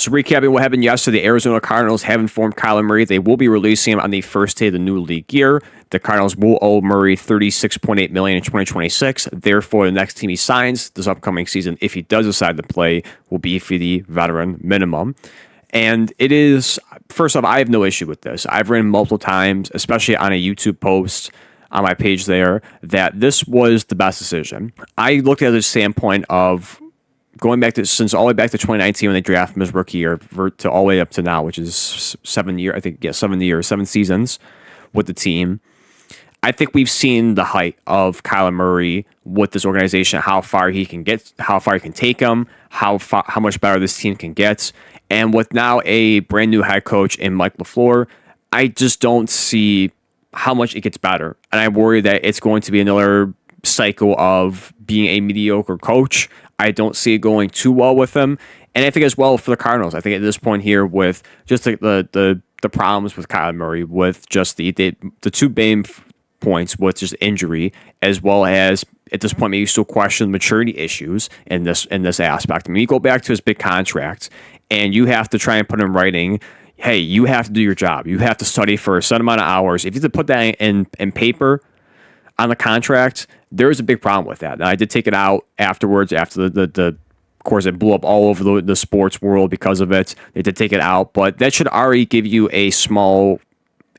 So recapping what happened yesterday, the Arizona Cardinals have informed Kyler Murray they will be releasing him on the first day of the new league year. The Cardinals will owe Murray $36.8 million in 2026. Therefore, the next team he signs this upcoming season, if he does decide to play, will be for the veteran minimum. And it is, first off, I have no issue with this. I've written multiple times, especially on a YouTube post on my page there, that this was the best decision. I looked at the standpoint of going back to since all the way back to 2019 when they drafted him as rookie year to all the way up to now, which is 7 years, I think, 7 years, 7 seasons with the team. I think we've seen the height of Kyler Murray with this organization, how far he can get, how far he can take them, how much better this team can get. And with now a brand new head coach in Mike LaFleur, I just don't see how much it gets better. And I worry that it's going to be another cycle of being a mediocre coach. I don't see it going too well with him. And I think as well for the Cardinals, I think at this point here with just the problems with Kyler Murray, with just the two main points with just injury, as well as at this point maybe you still question maturity issues in this aspect. I mean, you go back to his big contract and you have to try and put in writing, hey, you have to do your job. You have to study for a certain amount of hours. If you have to put that in paper on the contract, there is a big problem with that. Now, I did take it out afterwards, after the of course, it blew up all over the sports world because of it. They did take it out, but that should already give you a small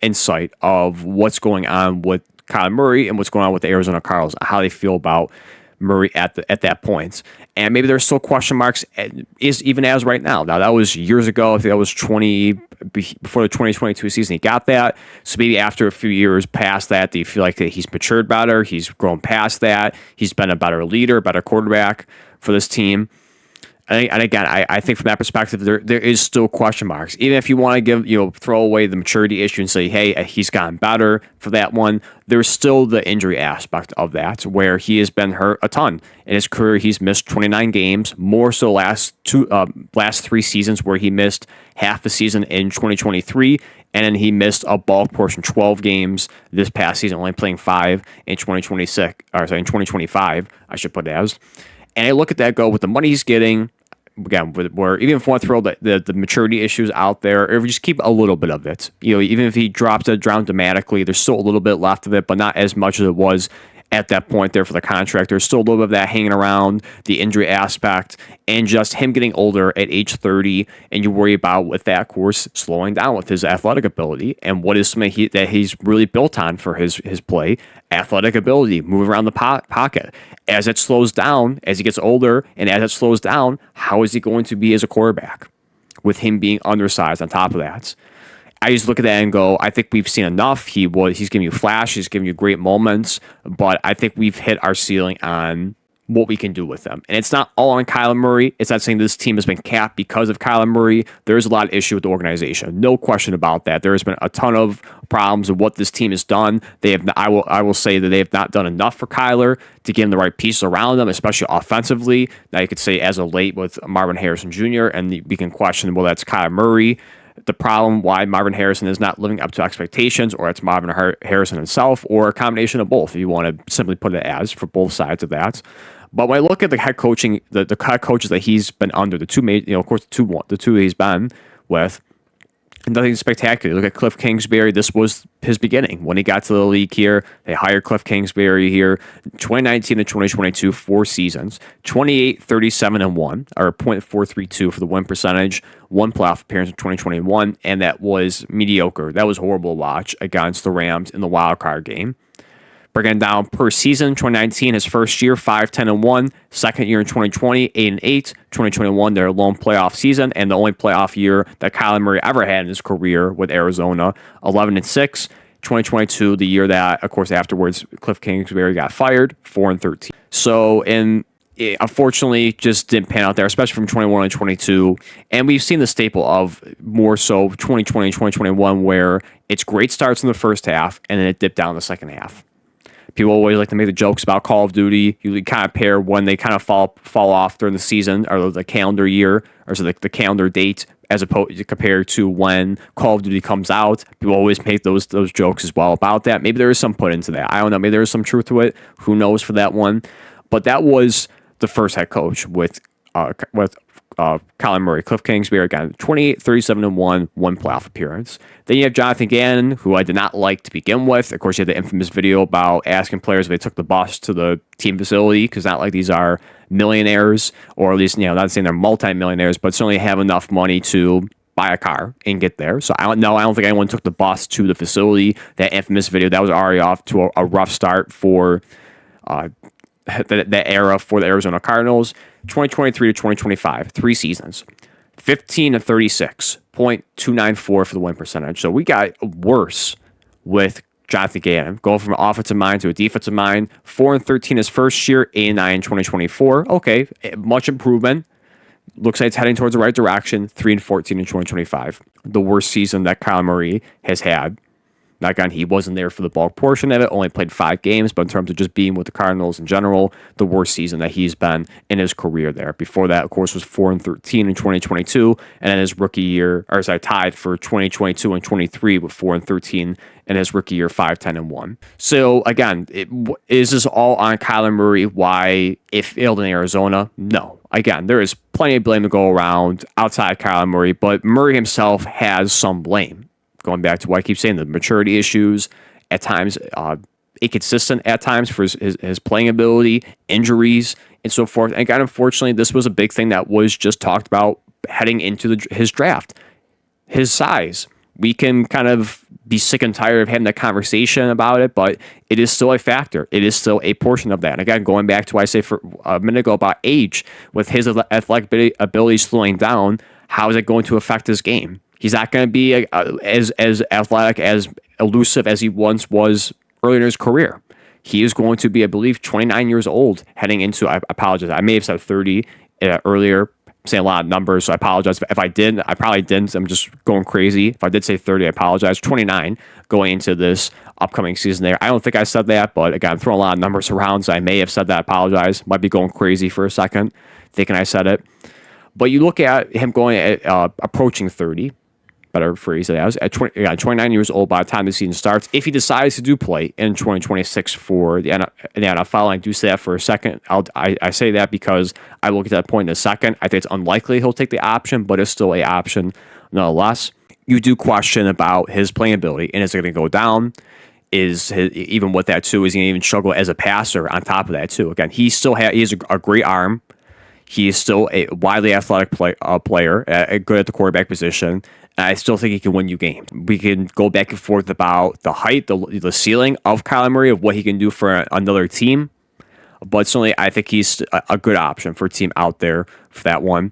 insight of what's going on with Kyler Murray and what's going on with the Arizona Cardinals, how they feel about Murray at that point. And maybe there's still question marks even as right now. Now, that was years ago. I think that was before the 2022 season he got that. So maybe after a few years past that, do you feel like that he's matured better? He's grown past that. He's been a better leader, better quarterback for this team. And again, I think from that perspective, there is still question marks. Even if you want to throw away the maturity issue and say, hey, he's gotten better for that one, there's still the injury aspect of that, where he has been hurt a ton. In his career, he's missed 29 games, more so last 3 seasons where he missed half the season in 2023, and then he missed a bulk portion, 12 games this past season, only playing 5 in 2025, I should put it as. And I look at that, go with the money he's getting, again, where even if you want to throw the maturity issues out there, or if you just keep a little bit of it, even if he drops it down dramatically, there's still a little bit left of it, but not as much as it was at that point there for the contract. There's still a little bit of that hanging around, the injury aspect, and just him getting older at age 30, and you worry about with that, of course, slowing down with his athletic ability, and what is something that he's really built on for his play, athletic ability, moving around the pocket. As it slows down, as he gets older, and as it slows down, how is he going to be as a quarterback with him being undersized on top of that? I just look at that and go, I think we've seen enough. He's giving you flash, he's giving you great moments, but I think we've hit our ceiling on what we can do with them. And it's not all on Kyler Murray. It's not saying this team has been capped because of Kyler Murray. There's a lot of issue with the organization. No question about that. There has been a ton of problems with what this team has done. I will say that they have not done enough for Kyler to get him the right pieces around them, especially offensively. Now you could say as of late with Marvin Harrison Jr., and we can question, well, that's Kyler Murray. The problem why Marvin Harrison is not living up to expectations, or it's Marvin Harrison himself, or a combination of both, if you want to simply put it as, for both sides of that. But when I look at the head coaching, the head coaches that he's been under, the two he's been with, nothing spectacular. Look at Cliff Kingsbury. This was his beginning. When he got to the league here, they hired Cliff Kingsbury here. 2019 to 2022, 4 seasons. 28, 37, and 1, or .432 for the win percentage. 1 playoff appearance in 2021, and that was mediocre. That was horrible to watch against the Rams in the wild card game. Breaking down per season, 2019, his first year, 5-10-1. Second year in 2020, 8-8. 2021, their lone playoff season, and the only playoff year that Kyler Murray ever had in his career with Arizona, 11-6. 2022, the year that, of course, afterwards, Cliff Kingsbury got fired, 4-13. So, it unfortunately just didn't pan out there, especially from 21 and 22. And we've seen the staple of more so 2020 and 2021, where it's great starts in the first half, and then it dipped down in the second half. People always like to make the jokes about Call of Duty. You kind of pair when they kind of fall off during the season or the calendar year, or so the calendar date, as opposed compared to when Call of Duty comes out. People always make those jokes as well about that. Maybe there is some put into that. I don't know. Maybe there is some truth to it. Who knows for that one? But that was the first head coach with Kyler Murray. Cliff Kingsbury got 28, 37, and 1 playoff appearance. Then you have Jonathan Gannon, who I did not like to begin with. Of course, you had the infamous video about asking players if they took the bus to the team facility, because not like these are millionaires, or at least, not saying they're multi-millionaires, but certainly have enough money to buy a car and get there. So I don't think anyone took the bus to the facility. That infamous video, that was already off to a rough start for that era for the Arizona Cardinals. 2023 to 2025, 3 seasons, 15 to 36, .294 for the win percentage. So we got worse with Jonathan Gannon, going from an offensive mind to a defensive mind. 4-13 his first year, 8-9 in 2024. Okay, much improvement. Looks like it's heading towards the right direction. 3-14 in 2025. The worst season that Kyler Murray has had. Now, again, he wasn't there for the bulk portion of it, only played 5 games, but in terms of just being with the Cardinals in general, the worst season that he's been in his career there. Before that, of course, was 4-13 in 2022, and then his rookie year, tied for 2022 and 23 with 4-13 in his rookie year, 5-10-1. So, again, is this all on Kyler Murray? Why it failed in Arizona? No. Again, there is plenty of blame to go around outside Kyler Murray, but Murray himself has some blame. Going back to what I keep saying, the maturity issues, at times inconsistent at times for his playing ability, injuries, and so forth. And again, unfortunately, this was a big thing that was just talked about heading into his draft. His size. We can kind of be sick and tired of having that conversation about it, but it is still a factor. It is still a portion of that. And again, going back to what I say for a minute ago about age, with his athletic ability slowing down, how is it going to affect his game? He's not going to be as athletic, as elusive as he once was earlier in his career. He is going to be, I believe, 29 years old heading into, I apologize, I may have said 30 earlier. I'm saying a lot of numbers, so I apologize. If I did, I probably didn't. I'm just going crazy. If I did say 30, I apologize. 29 going into this upcoming season there. I don't think I said that, but again, I'm throwing a lot of numbers around, so I may have said that. I apologize. Might be going crazy for a second, thinking I said it. But you look at him going at approaching 30, better phrase it as, at 29 years old by the time the season starts. If he decides to do play in 2026 for the NFL, I do say that for a second. I say that because I will get to that point in a second. I think it's unlikely he'll take the option, but it's still an option nonetheless. You do question about his playing ability, and is it going to go down? Even with that too, is he going to even struggle as a passer on top of that too? Again, he has a great arm. He is still a widely athletic player, good at the quarterback position. And I still think he can win you games. We can go back and forth about the height, the ceiling of Kyler Murray, of what he can do for another team. But certainly, I think he's a good option for a team out there for that one.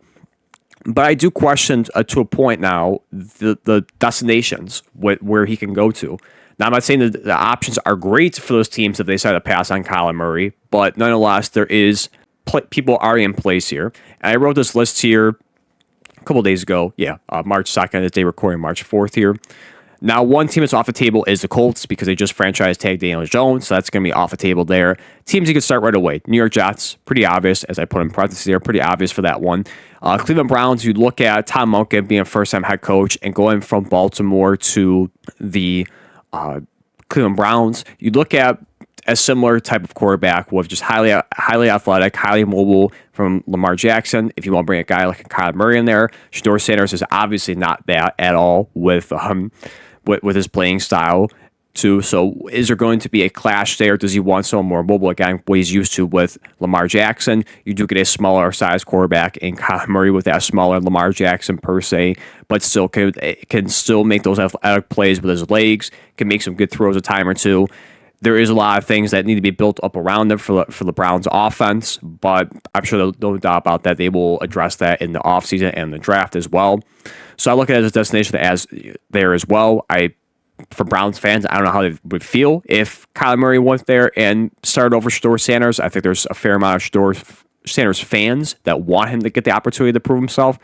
But I do question, to a point now, the destinations where he can go to. Now, I'm not saying that the options are great for those teams if they decide to pass on Kyler Murray, but nonetheless, there is people already in place here. And I wrote this list here a couple of days ago. March 2nd, this day recording March 4th here. Now, one team that's off the table is the Colts because they just franchise tagged Daniel Jones, so that's going to be off the table there. Teams you can start right away. New York Jets, pretty obvious, as I put in parentheses there, pretty obvious for that one. Cleveland Browns, you look at Tom Monken being a first-time head coach and going from Baltimore to the Cleveland Browns. You look at a similar type of quarterback with just highly athletic, highly mobile from Lamar Jackson. If you want to bring a guy like Kyler Murray in there, Shedeur Sanders is obviously not that at all with his playing style too. So is there going to be a clash there? Does he want someone more mobile, again, what he's used to with Lamar Jackson? You do get a smaller size quarterback in Kyler Murray with that smaller Lamar Jackson per se, but still can still make those athletic plays with his legs, can make some good throws a time or two. There is a lot of things that need to be built up around them for the Browns offense, but I'm sure no doubt about that they will address that in the offseason and the draft as well. So I look at it as a destination as there as well. For Browns fans, I don't know how they would feel if Kyler Murray went there and started over Shedeur Sanders. I think there's a fair amount of Shedeur Sanders fans that want him to get the opportunity to prove himself.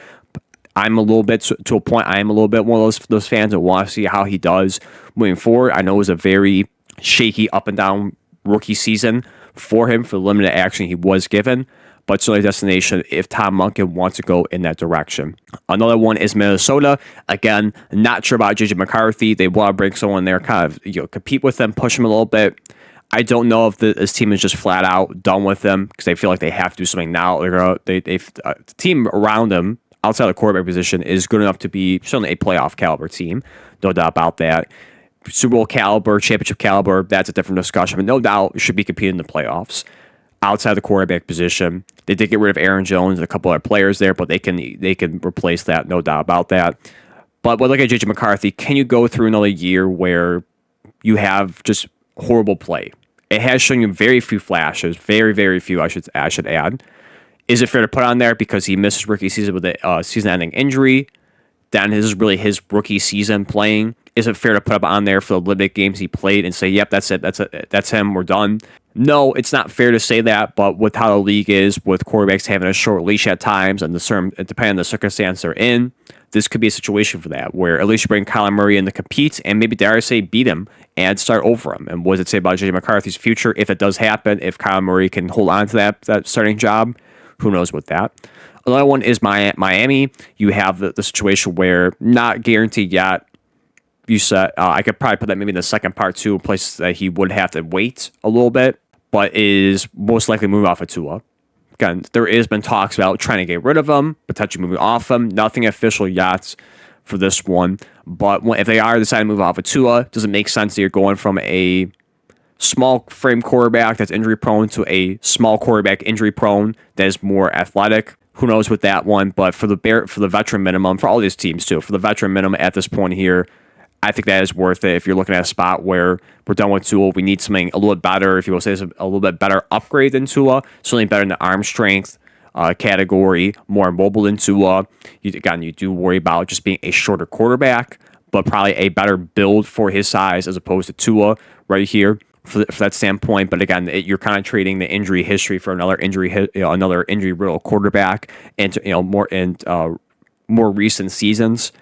I'm a little bit, to a point, I am a little bit one of those fans that want to see how he does moving forward. I know it was a very shaky up and down rookie season for him for the limited action he was given, but certainly a destination if Tom Monken wants to go in that direction. Another one is Minnesota. Again, not sure about JJ McCarthy. They want to bring someone there, kind of compete with them, push him a little bit. I don't know if this team is just flat out done with him because they feel like they have to do something now. The team around him outside the quarterback position is good enough to be certainly a playoff caliber team, no doubt about that. Super Bowl caliber, championship caliber, that's a different discussion, but no doubt should be competing in the playoffs. Outside the quarterback position, they did get rid of Aaron Jones and a couple other players there, but they can replace that, no doubt about that. But look at JJ McCarthy. Can you go through another year where you have just horrible play? It has shown you very few flashes, very, very few, I should add. Is it fair to put on there because he missed his rookie season with a season-ending injury? Then this is really his rookie season playing. Is it fair to put up on there for the limited games he played and say, yep, that's it, that's him, we're done? No, it's not fair to say that, but with how the league is, with quarterbacks having a short leash at times and depending on the circumstance they're in, this could be a situation for that, where at least you bring Kyler Murray in to compete and maybe, dare I say, beat him and start over him. And what does it say about J.J. McCarthy's future if it does happen, if Kyler Murray can hold on to that starting job? Who knows with that? Another one is Miami. You have the situation where not guaranteed yet. You said I could probably put that maybe in the second part too, a place that he would have to wait a little bit, but is most likely move off of Tua. Again, there has been talks about trying to get rid of him, potentially moving off him. Nothing official yet for this one. But if they are deciding to move off of Tua, does it make sense that you're going from a small frame quarterback that's injury prone to a small quarterback injury prone that is more athletic? Who knows with that one? But for the veteran minimum, for all these teams too, for the veteran minimum at this point here, I think that is worth it. If you're looking at a spot where we're done with Tua, we need something a little bit better. If you will say it's a little bit better upgrade than Tua, certainly better in the arm strength category, more mobile than Tua. You do worry about just being a shorter quarterback, but probably a better build for his size as opposed to Tua right here for that standpoint. But again, you're kind of trading the injury history for another injury riddle quarterback and more recent seasons.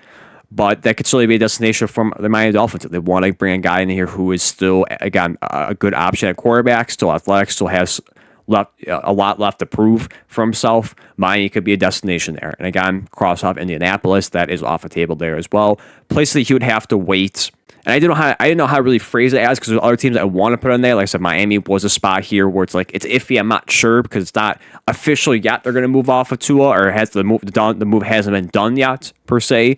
But that could certainly be a destination for the Miami Dolphins. If they want to bring a guy in here who is still, again, a good option at quarterback, still athletic, still has a lot left to prove for himself, Miami could be a destination there. And again, cross off Indianapolis, that is off the table there as well. Place that he would have to wait. And I didn't know how to really phrase it as, because there's other teams I want to put in there. Like I said, Miami was a spot here where it's like it's iffy. I'm not sure because it's not official yet. They're going to move off of Tua, or has the move hasn't been done yet per se.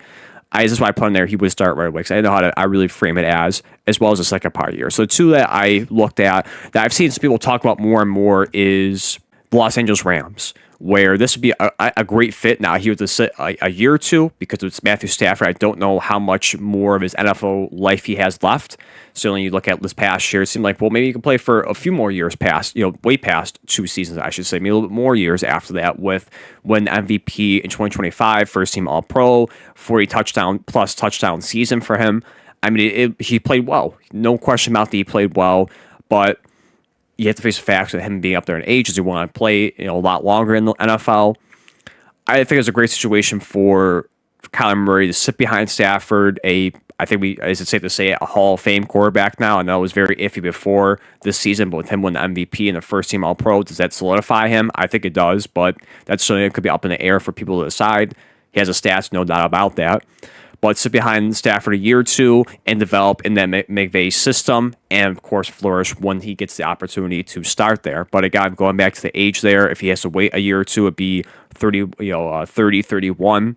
This is why I put in there he would start right away because I didn't know how to really frame it as well as the second part here. So two that I looked at that I've seen some people talk about more and more is the Los Angeles Rams, where this would be a great fit. Now, he would sit a year or two because it's Matthew Stafford. I don't know how much more of his NFL life he has left. Certainly, you look at this past year, it seemed like, well, maybe he can play for a few more years past, way past 2 seasons, I should say, maybe a little bit more years after that with when MVP in 2025, first team All-Pro, 40 touchdown season for him. I mean, he played well. No question about that he played well, but you have to face the facts of him being up there in age. Does he want to play a lot longer in the NFL? I think it's a great situation for Kyler Murray to sit behind Stafford. Is it safe to say, a Hall of Fame quarterback now? I know it was very iffy before this season, but with him winning the MVP and the first team All-Pro, does that solidify him? I think it does, but that's certainly it could be up in the air for people to decide. He has a stats, no doubt about that. But sit behind Stafford a year or two and develop in that McVay system, and of course flourish when he gets the opportunity to start there. But again, going back to the age there, if he has to wait a year or two, it'd be 30, 31.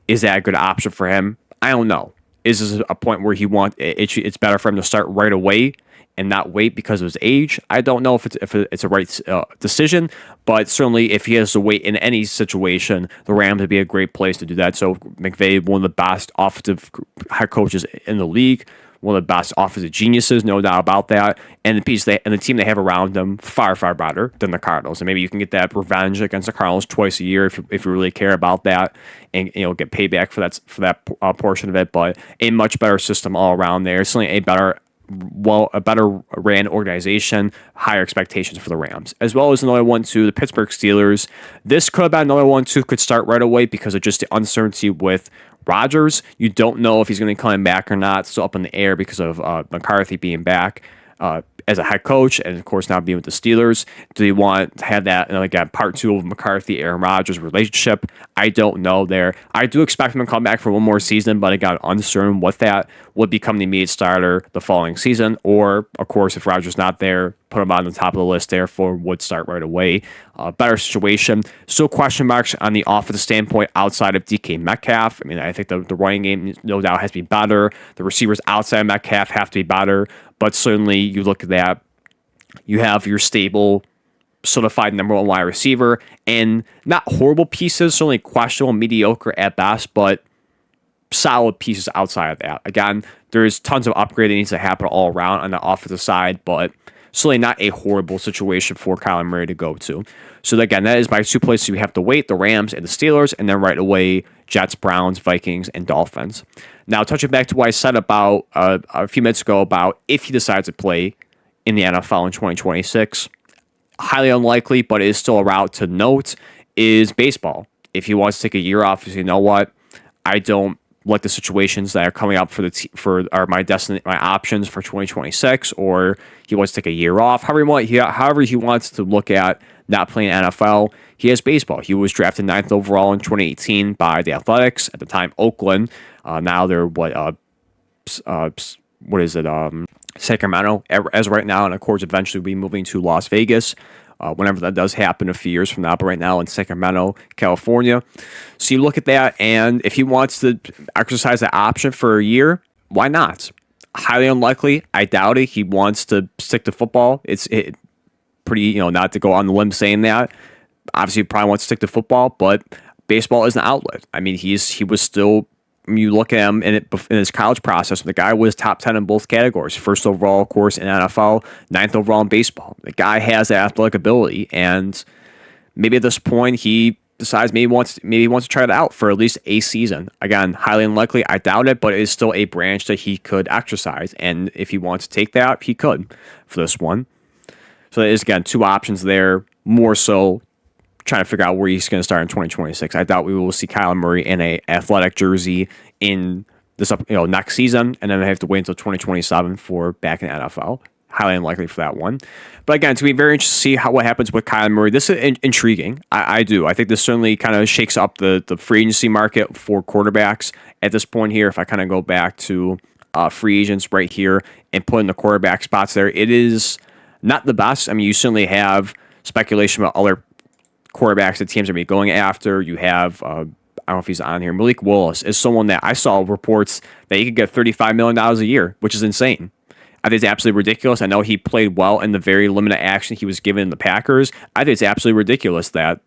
Is that a good option for him? I don't know. Is this a point where it's better for him to start right away and not wait because of his age? I don't know if it's a right decision, but certainly if he has to wait in any situation, the Rams would be a great place to do that. So McVay, one of the best offensive head coaches in the league, one of the best offensive geniuses, no doubt about that. And the team they have around them, far, far better than the Cardinals. And maybe you can get that revenge against the Cardinals twice a year if you really care about that, and get payback for that portion of it. But a much better system all around there. Certainly a better ran organization, higher expectations for the Rams, as well as another one too, the Pittsburgh Steelers. This could have been another one too, could start right away because of just the uncertainty with Rodgers. You don't know if he's going to be coming back or not. Still up in the air because of McCarthy being back. as a head coach, and of course now being with the Steelers. Do you want to have that like a part two of McCarthy Aaron Rodgers relationship? I don't know there. I do expect him to come back for one more season, but again, uncertain what that would become the immediate starter the following season, or of course if Rodgers not there, put him on the top of the list. Therefore, would start right away. Better situation. Still question marks on the offensive standpoint outside of DK Metcalf. I mean, I think the running game no doubt has to be better. The receivers outside of Metcalf have to be better. But certainly, you look at that, you have your stable, solidified number one wide receiver, and not horrible pieces, certainly questionable, mediocre at best, but solid pieces outside of that. Again, there's tons of upgrade that needs to happen all around on the offensive side, but certainly not a horrible situation for Kyler Murray to go to. So again, that is my two places we have to wait, the Rams and the Steelers, and then right away, Jets, Browns, Vikings, and Dolphins. Now, touching back to what I said about a few minutes ago about if he decides to play in the NFL in 2026, highly unlikely, but it is still a route to note, is baseball. If he wants to take a year off, you know what? I don't like the situations that are coming up for my options for 2026, or he wants to take a year off. However he wants to look at not playing NFL. He has baseball. He was drafted 9th overall in 2018 by the Athletics, at the time Oakland. Now they're Sacramento as right now, and of course eventually be moving to Las Vegas. Whenever that does happen a few years from now, but right now in Sacramento, California. So you look at that, and if he wants to exercise that option for a year, why not? Highly unlikely. I doubt it. He wants to stick to football. It's pretty, not to go on the limb saying that. Obviously, he probably wants to stick to football, but baseball is an outlet. I mean, he was still. You look at him in his college process, the guy was top 10 in both categories. First overall, of course, in NFL, 9th overall in baseball. The guy has that athletic ability, and maybe at this point he decides maybe he wants to try it out for at least a season. Again, highly unlikely. I doubt it, but it is still a branch that he could exercise, and if he wants to take that, he could for this one. So there is, again, two options there, more so trying to figure out where he's going to start in 2026. I doubt we will see Kyler Murray in a athletic jersey in this next season, and then I have to wait until 2027 for back in the NFL. Highly unlikely for that one. But again, it's going to be very interesting to see what happens with Kyler Murray. This is intriguing. I do. I think this certainly kind of shakes up the free agency market for quarterbacks at this point here. If I kind of go back to free agents right here and put in the quarterback spots there, it is not the best. I mean, you certainly have speculation about other quarterbacks that teams are going to be going after. You have, I don't know if he's on here, Malik Willis is someone that I saw reports that he could get $35 million a year, which is insane. I think it's absolutely ridiculous. I know he played well in the very limited action he was given in the Packers. I think it's absolutely ridiculous that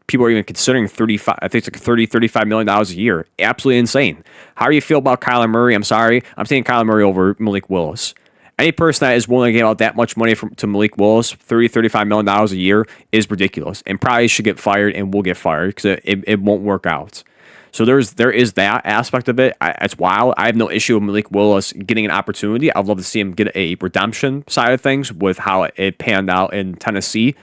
people are even considering $35 million a year. Absolutely insane. How do you feel about Kyler Murray? I'm sorry. I'm taking Kyler Murray over Malik Willis. Any person that is willing to give out that much money to Malik Willis, $35 million a year, is ridiculous and probably should get fired and will get fired because it won't work out. So there is that aspect of it. It's wild. I have no issue with Malik Willis getting an opportunity. I'd love to see him get a redemption side of things with how it panned out in Tennessee.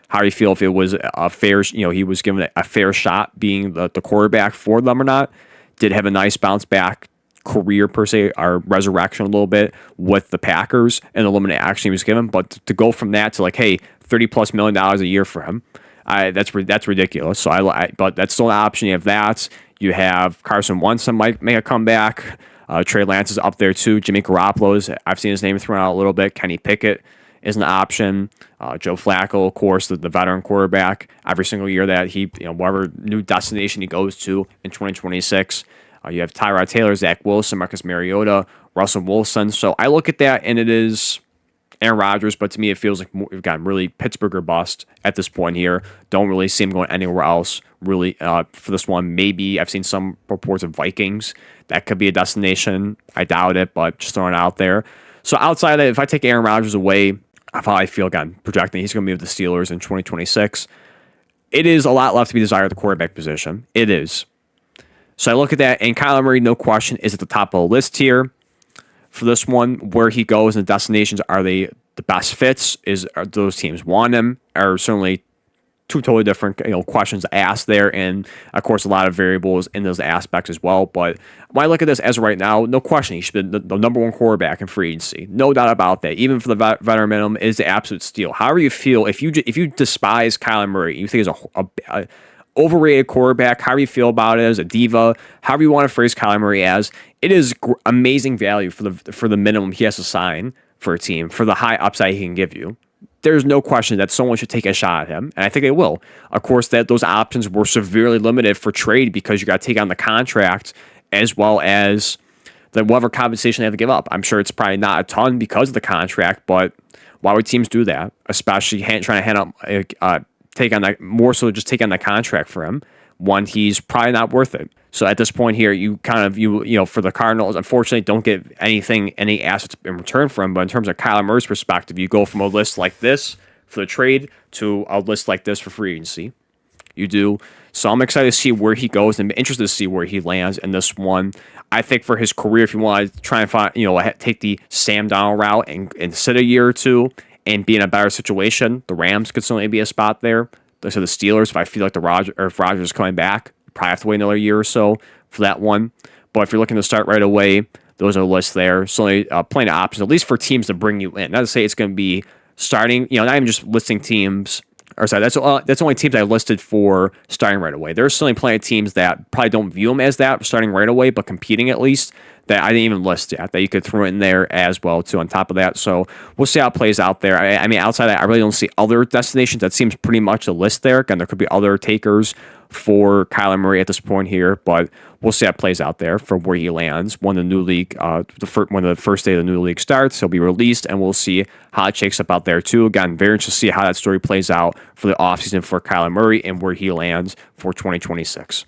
How do you feel if it was a fair, he was given a fair shot being the quarterback for them or not? Did have a nice bounce back career per se, or resurrection a little bit with the Packers and the limited action he was given, but to go from that to like, hey, $30+ million a year for him, that's ridiculous. So but that's still an option. You have that. You have Carson Wentz that might make a comeback. Trey Lance is up there too. Jimmy Garoppolo, I've seen his name thrown out a little bit. Kenny Pickett is an option. Joe Flacco, of course, the veteran quarterback. Every single year that he, whatever new destination he goes to in 2026. You have Tyrod Taylor, Zach Wilson, Marcus Mariota, Russell Wilson. So I look at that, and it is Aaron Rodgers, but to me it feels like we've gotten really Pittsburgh or bust at this point here. Don't really see him going anywhere else, really, for this one. Maybe I've seen some reports of Vikings. That could be a destination. I doubt it, but just throwing it out there. So outside of it, if I take Aaron Rodgers away, of how I feel, again, projecting he's going to be with the Steelers in 2026, it is a lot left to be desired at the quarterback position. It is. So I look at that, and Kyler Murray, no question, is at the top of the list here for this one. Where he goes and destinations, are they the best fits? Are those teams want him? Or certainly two totally different questions asked there, and of course a lot of variables in those aspects as well. But when I look at this as of right now, no question he should be the number one quarterback in free agency, no doubt about that. Even for the veteran minimum, is the absolute steal. However you feel, if you despise Kyler Murray, you think he's a overrated quarterback, however you feel about it, as a diva, however you want to phrase Kyler Murray as, it is amazing value for the minimum he has to sign for a team, for the high upside he can give you. There's no question that someone should take a shot at him, and I think they will. Of course, that those options were severely limited for trade because you got to take on the contract as well as the whatever compensation they have to give up. I'm sure it's probably not a ton because of the contract, but why would teams do that? Especially trying to hand up, take on that more so just take on the contract for him. One, he's probably not worth it. So at this point here, you for the Cardinals, unfortunately, don't get any assets in return for him. But in terms of Kyler Murray's perspective, you go from a list like this for the trade to a list like this for free agency. You do. So I'm excited to see where he goes and interested to see where he lands in this one. I think for his career, if you want to try and find, take the Sam Darnold route and sit a year or two and be in a better situation, the Rams could certainly be a spot there. So the Steelers, if I feel like if Rodgers is coming back, probably have to wait another year or so for that one. But if you're looking to start right away, those are lists there. Certainly plenty of options, at least for teams to bring you in. Not to say it's going to be starting, not even just listing teams. Or sorry, that's only teams I listed for starting right away. There's certainly plenty of teams that probably don't view them as that, starting right away, but competing at least, that I didn't even list yet, that you could throw in there as well, too, on top of that. So we'll see how it plays out there. I mean, outside of that, I really don't see other destinations. That seems pretty much a list there. Again, there could be other takers for Kyler Murray at this point here, but we'll see how it plays out there for where he lands when the new league, when the first day of the new league starts. He'll be released, and we'll see how it shakes up out there too. Again, very interested to see how that story plays out for the offseason for Kyler Murray and where he lands for 2026.